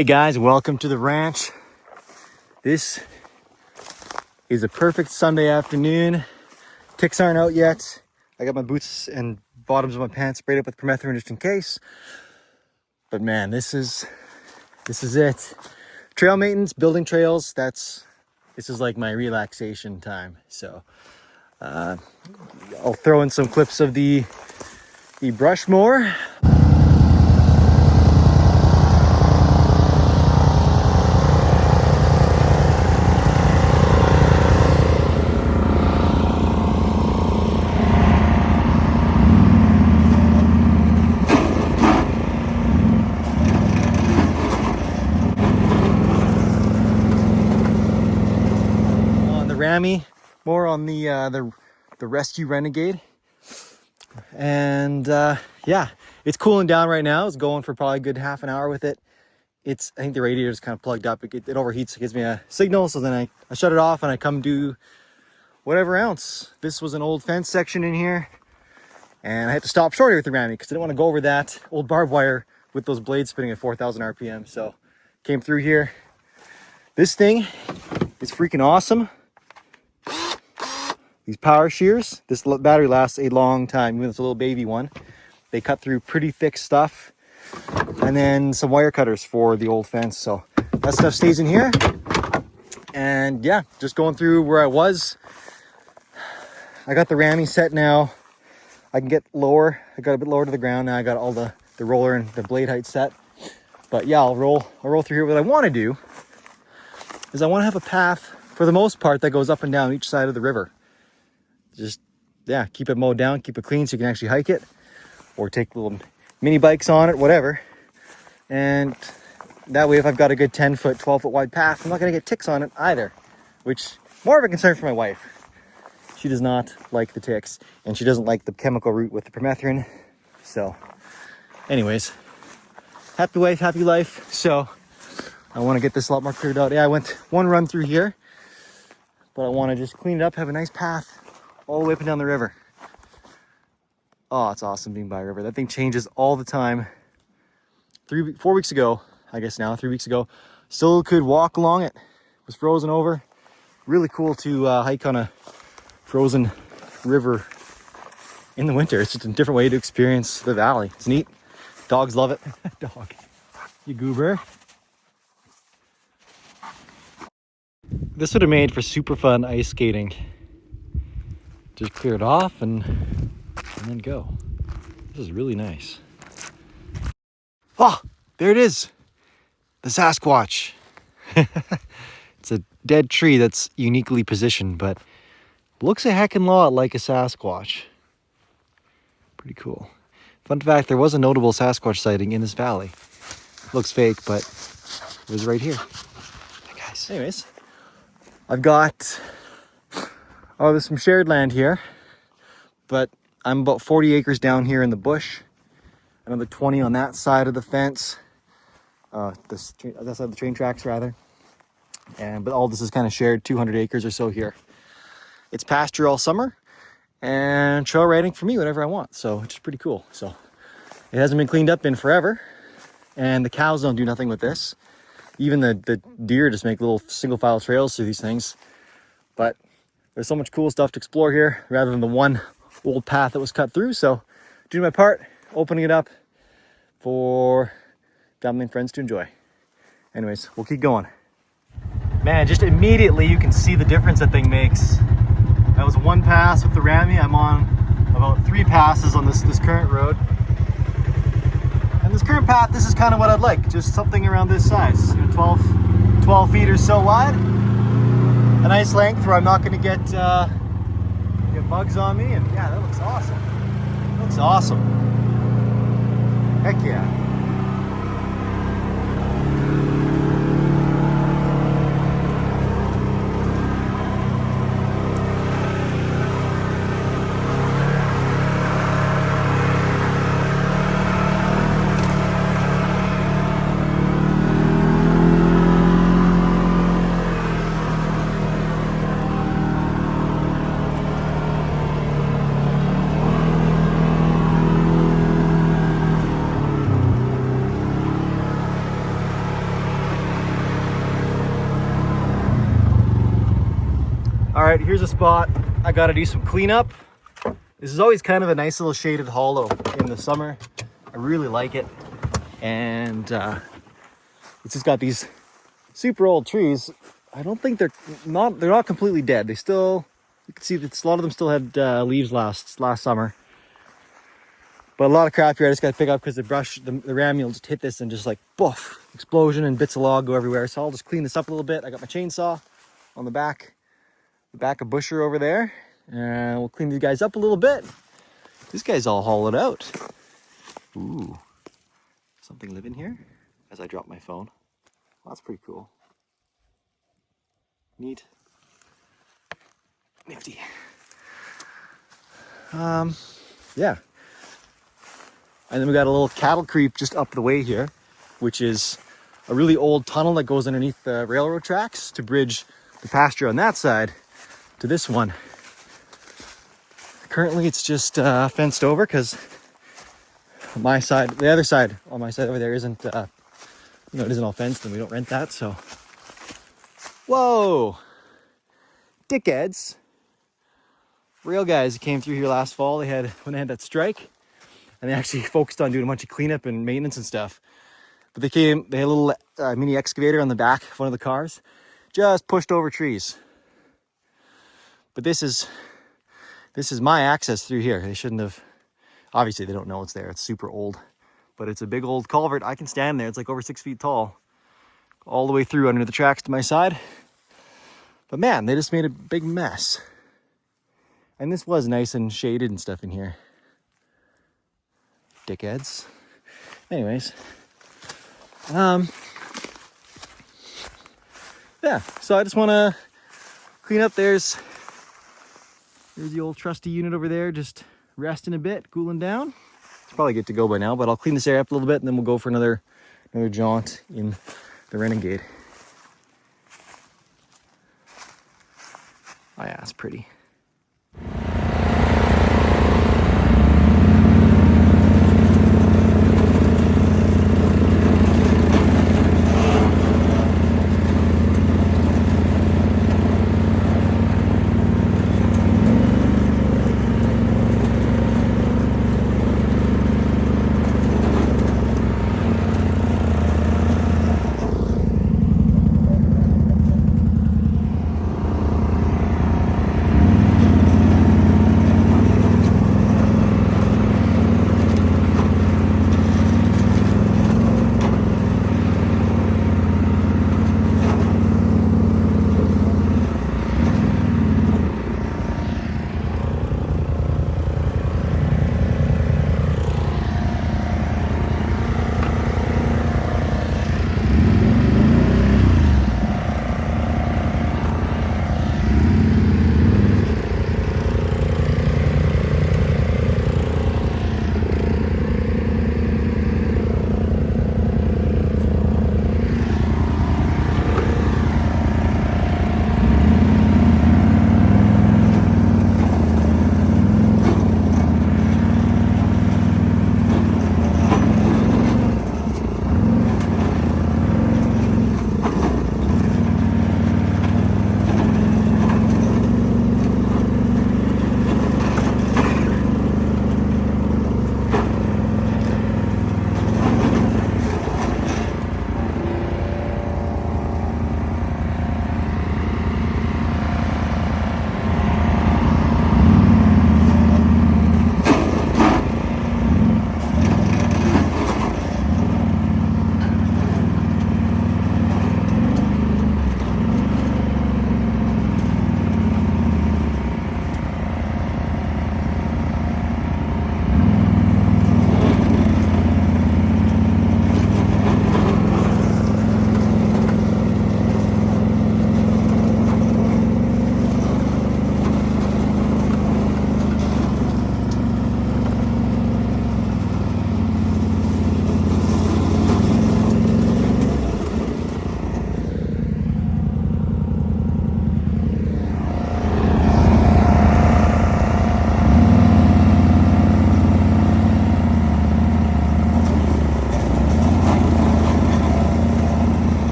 Hey guys, welcome to the ranch. This is a perfect Sunday afternoon. Ticks aren't out yet. I got my boots and bottoms of my pants sprayed up with permethrin just in case. But man, this is it. Trail maintenance, building trails, this is like my relaxation time. So I'll throw in some clips of the brush mower. Rammy, more on the rescue Renegade, and yeah, it's cooling down right now. It's going for probably a good half an hour with it. I think the radiator is kind of plugged up. It overheats, it gives me a signal, so then I shut it off and I come do whatever else. This was an old fence section in here, and I had to stop short here with the Rammy because I didn't want to go over that old barbed wire with those blades spinning at 4,000 RPM. So came through here. This thing is freaking awesome. These power shears, this battery lasts a long time, even though it's a little baby one. They cut through pretty thick stuff. And then some wire cutters for the old fence. So that stuff stays in here. And yeah, just going through where I was. I got the Rammy set now. I can get lower. I got a bit lower to the ground now. I got all the roller and the blade height set. But yeah, I'll roll through here. What I want to do is I want to have a path, for the most part, that goes up and down each side of the river. Just, yeah, keep it mowed down, keep it clean so you can actually hike it, or take little mini bikes on it, whatever. And that way, if I've got a good 10-foot, 12-foot wide path, I'm not going to get ticks on it either, which more of a concern for my wife. She does not like the ticks, and she doesn't like the chemical route with the permethrin. So anyways, happy wife, happy life. So I want to get this a lot more cleared out. Yeah, I went one run through here, but I want to just clean it up, have a nice path all the way up and down the river. Oh, it's awesome being by a river. That thing changes all the time. 4 weeks ago, I guess now, 3 weeks ago, still could walk along it. It was frozen over. Really cool to hike on a frozen river in the winter. It's just a different way to experience the valley. It's neat. Dogs love it. Dog. You goober. This would have made for super fun ice skating. Just clear it off and then go. This is really nice. Oh, there it is. The Sasquatch. It's a dead tree that's uniquely positioned, but looks a heckin' lot like a Sasquatch. Pretty cool. Fun fact, there was a notable Sasquatch sighting in this valley. Looks fake, but it was right here. Hey guys. Anyways, I've got... Oh, there's some shared land here, but I'm about 40 acres down here in the bush. Another 20 on that side of the fence. That side of the train tracks, rather. But all this is kind of shared, 200 acres or so here. It's pasture all summer, and trail riding for me whenever I want, so which is pretty cool. So it hasn't been cleaned up in forever, and the cows don't do nothing with this. Even the deer just make little single file trails through these things. But there's so much cool stuff to explore here rather than the one old path that was cut through. So doing my part, opening it up for family and friends to enjoy. Anyways, we'll keep going. Man, just immediately you can see the difference that thing makes. That was one pass with the Rammy. I'm on about 3 passes on this current road. And this current path, this is kind of what I'd like. Just something around this size, 12 feet or so wide. A nice length where I'm not going to get bugs on me, and yeah, that looks awesome. That looks awesome. Heck yeah. right, here's a spot I gotta do some cleanup. This is always kind of a nice little shaded hollow in the summer. I really like it. And it's just got these super old trees. I don't think they're not completely dead. They still, you can see that a lot of them still had leaves last summer. But a lot of crap here I just got to pick up because the Rammy will just hit this and just like poof, explosion, and bits of log go everywhere. So I'll just clean this up a little bit. I got my chainsaw on the back of Busher over there. And we'll clean these guys up a little bit. This guy's all hollowed out. Ooh, something living here as I drop my phone. Well, that's pretty cool. Neat. Nifty. Yeah. And then we got a little cattle creep just up the way here, which is a really old tunnel that goes underneath the railroad tracks to bridge the pasture on that side to this one. Currently it's just fenced over because my side, the other side on my side over there isn't, it isn't all fenced, and we don't rent that, so. Whoa! Dickheads. Rail guys came through here last fall. When they had that strike, and they actually focused on doing a bunch of cleanup and maintenance and stuff. But they had a little mini excavator on the back of one of the cars, just pushed over trees. But this is my access through here. They shouldn't have, obviously they don't know it's there. It's super old, but it's a big old culvert. I can stand there. It's like over 6 feet tall, all the way through under the tracks to my side. But man, they just made a big mess. And this was nice and shaded and stuff in here. Dickheads. Anyways. Yeah, so I just want to clean up. There's the old trusty unit over there, just resting a bit, cooling down. It's probably good to go by now, but I'll clean this area up a little bit and then we'll go for another jaunt in the Renegade. Oh yeah, it's pretty.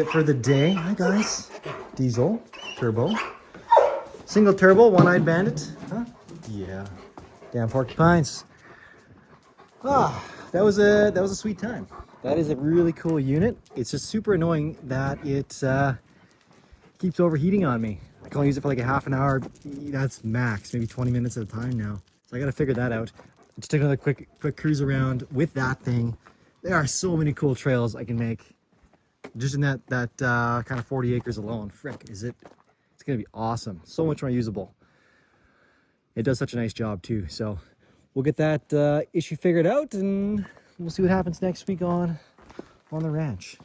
it for the day. Hi guys. Diesel, turbo, single turbo, one-eyed bandit. Huh? Yeah. Damn porcupines. Ah, that was a sweet time. That is a really cool unit. It's just super annoying that it keeps overheating on me. I can only use it for like a half an hour. That's max, maybe 20 minutes at a time now. So I got to figure that out. Just take another quick cruise around with that thing. There are so many cool trails I can make just in that kind of 40 acres alone. Frick, it's gonna be awesome. So much more usable. It does such a nice job too. So we'll get that issue figured out, and we'll see what happens next week on the ranch.